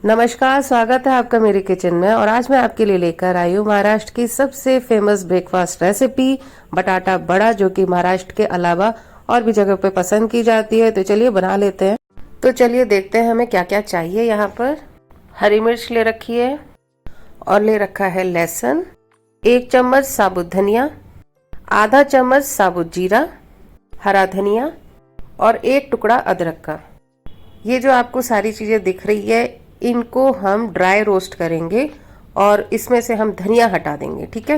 नमस्कार, स्वागत है आपका मेरे किचन में। और आज मैं आपके लिए लेकर आई हूँ महाराष्ट्र की सबसे फेमस ब्रेकफास्ट रेसिपी बटाटा बड़ा, जो कि महाराष्ट्र के अलावा और भी जगह पे पसंद की जाती है। तो चलिए बना लेते हैं। तो चलिए देखते हैं हमें क्या क्या चाहिए। यहाँ पर हरी मिर्च ले रखी है और ले रखा है लहसुन, 1 चम्मच साबुत धनिया, आधा चम्मच साबुत जीरा, हरा धनिया और 1 टुकड़ा अदरक का। ये जो आपको सारी चीज़ें दिख रही है, इनको हम ड्राई रोस्ट करेंगे और इसमें से हम धनिया हटा देंगे, ठीक है।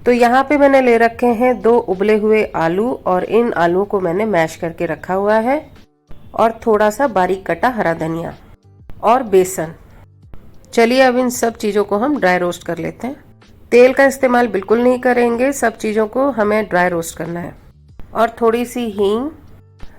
तो यहाँ पे मैंने ले रखे हैं 2 उबले हुए आलू और इन आलूओं को मैंने मैश करके रखा हुआ है, और थोड़ा सा बारीक कटा हरा धनिया और बेसन। चलिए अब इन सब चीज़ों को हम ड्राई रोस्ट कर लेते हैं। तेल का इस्तेमाल बिल्कुल नहीं करेंगे, सब चीज़ों को हमें ड्राई रोस्ट करना है। और थोड़ी सी हींग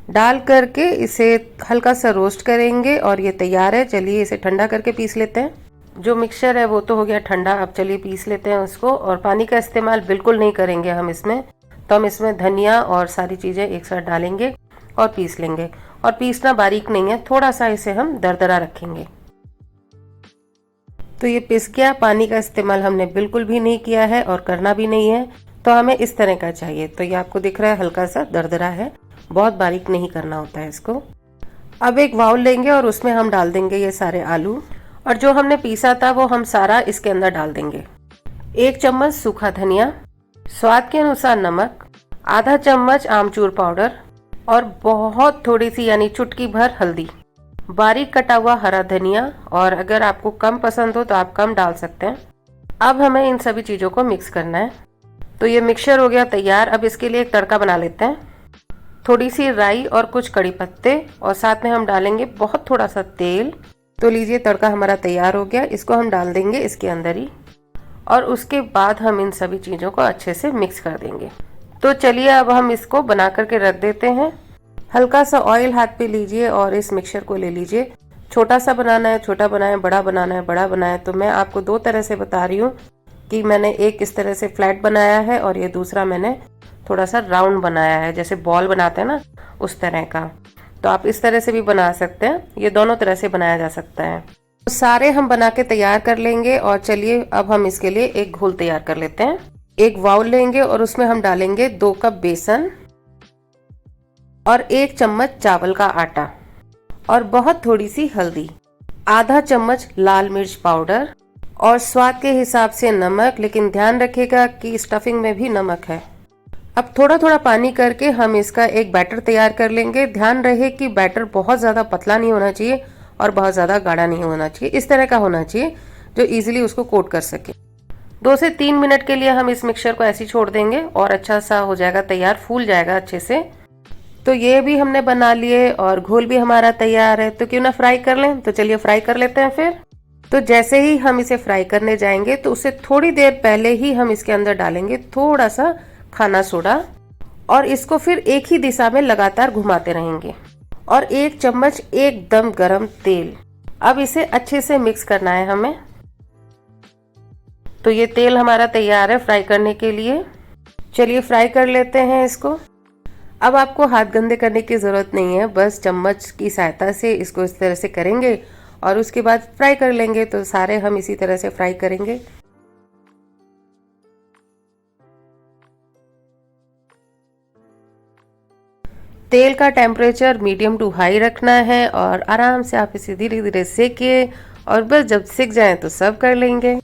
डाल करके इसे हल्का सा रोस्ट करेंगे और ये तैयार है। चलिए इसे ठंडा करके पीस लेते हैं। जो मिक्सचर है वो तो हो गया ठंडा, अब चलिए पीस लेते हैं उसको। और पानी का इस्तेमाल बिल्कुल नहीं करेंगे हम इसमें। तो हम इसमें धनिया और सारी चीज़ें एक साथ डालेंगे और पीस लेंगे। और पीसना बारीक नहीं है, थोड़ा सा इसे हम दरदरा रखेंगे। तो ये पिस गया, पानी का इस्तेमाल हमने बिल्कुल भी नहीं किया है और करना भी नहीं है। तो हमें इस तरह का चाहिए। तो ये आपको दिख रहा है हल्का सा दरदरा है, बहुत बारीक नहीं करना होता है इसको। अब एक बाउल लेंगे और उसमें हम डाल देंगे ये सारे आलू, और जो हमने पीसा था वो हम सारा इसके अंदर डाल देंगे। 1 चम्मच सूखा धनिया, स्वाद के अनुसार नमक, आधा चम्मच आमचूर पाउडर और बहुत थोड़ी सी यानी चुटकी भर हल्दी, बारीक कटा हुआ हरा धनिया, और अगर आपको कम पसंद हो तो आप कम डाल सकते हैं। अब हमें इन सभी चीज़ों को मिक्स करना है। तो ये मिक्सचर हो गया तैयार। अब इसके लिए एक तड़का बना लेते हैं। थोड़ी सी राई और कुछ कड़ी पत्ते, और साथ में हम डालेंगे बहुत थोड़ा सा तेल। तो लीजिए तड़का हमारा तैयार हो गया, इसको हम डाल देंगे इसके अंदर ही, और उसके बाद हम इन सभी चीज़ों को अच्छे से मिक्स कर देंगे। तो चलिए अब हम इसको बना करके रख देते हैं। हल्का सा ऑयल हाथ पे लीजिए और इस मिक्सचर को ले लीजिए। छोटा सा बनाना है छोटा बनाए, बड़ा बनाना है बड़ा बनाए। तो मैं आपको 2 तरह से बता रही हूँ कि मैंने एक इस तरह से फ्लैट बनाया है और ये दूसरा मैंने थोड़ा सा राउंड बनाया है, जैसे बॉल बनाते हैं ना उस तरह का। तो आप इस तरह से भी बना सकते हैं, ये दोनों तरह से बनाया जा सकता है। तो सारे हम बना के तैयार कर लेंगे। और चलिए अब हम इसके लिए एक घोल तैयार कर लेते हैं। एक बाउल लेंगे और उसमें हम डालेंगे 2 कप बेसन और 1 चम्मच चावल का आटा और बहुत थोड़ी सी हल्दी, आधा चम्मच लाल मिर्च पाउडर और स्वाद के हिसाब से नमक, लेकिन ध्यान रखिएगा कि स्टफिंग में भी नमक है। अब थोड़ा थोड़ा पानी करके हम इसका एक बैटर तैयार कर लेंगे। ध्यान रहे कि बैटर बहुत ज़्यादा पतला नहीं होना चाहिए और बहुत ज़्यादा गाढ़ा नहीं होना चाहिए, इस तरह का होना चाहिए जो इजीली उसको कोट कर सके। 2 से 3 मिनट के लिए हम इस मिक्सचर को ऐसे ही छोड़ देंगे और अच्छा सा हो जाएगा तैयार, फूल जाएगा अच्छे से। तो ये भी हमने बना लिए और घोल भी हमारा तैयार है। तो क्यों ना फ्राई कर लें। तो चलिए फ्राई कर लेते हैं फिर। तो जैसे ही हम इसे फ्राई करने जाएंगे तो उससे थोड़ी देर पहले ही हम इसके अंदर डालेंगे थोड़ा सा खाना सोडा, और इसको फिर एक ही दिशा में लगातार घुमाते रहेंगे, और 1 चम्मच एकदम गरम तेल। अब इसे अच्छे से मिक्स करना है हमें। तो ये तेल हमारा तैयार है फ्राई करने के लिए। चलिए फ्राई कर लेते हैं इसको। अब आपको हाथ गंदे करने की ज़रूरत नहीं है, बस चम्मच की सहायता से इसको इस तरह से करेंगे और उसके बाद फ्राई कर लेंगे। तो सारे हम इसी तरह से फ्राई करेंगे। तेल का टेम्परेचर मीडियम टू हाई रखना है और आराम से आप इसे धीरे धीरे सेकिए, और बस जब सिक जाए तो सर्व कर लेंगे।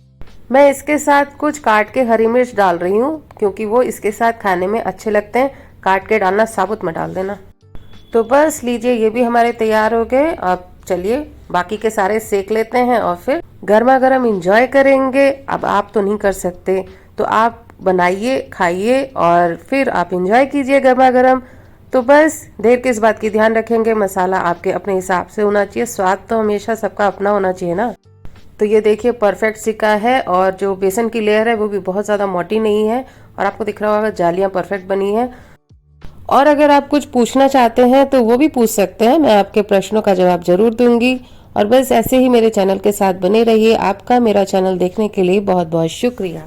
मैं इसके साथ कुछ काट के हरी मिर्च डाल रही हूँ, क्योंकि वो इसके साथ खाने में अच्छे लगते हैं। काट के डालना, साबुत में डाल देना। तो बस लीजिए ये भी हमारे तैयार हो गए। अब चलिए बाकी के सारे सेक लेते हैं और फिर गर्मा गर्म इंजॉय करेंगे। अब आप तो नहीं कर सकते, तो आप बनाइए, खाइए और फिर आप इंजॉय कीजिए गर्मा गर्म। तो बस देर किस बात की, ध्यान रखेंगे मसाला आपके अपने हिसाब से होना चाहिए। स्वाद तो हमेशा सबका अपना होना चाहिए ना। तो ये देखिए परफेक्ट सिका है, और जो बेसन की लेयर है वो भी बहुत ज़्यादा मोटी नहीं है, और आपको दिख रहा होगा जालियाँ परफेक्ट बनी है। और अगर आप कुछ पूछना चाहते हैं तो वो भी पूछ सकते हैं, मैं आपके प्रश्नों का जवाब जरूर दूंगी। और बस ऐसे ही मेरे चैनल के साथ बने रहिए। आपका मेरा चैनल देखने के लिए बहुत बहुत शुक्रिया।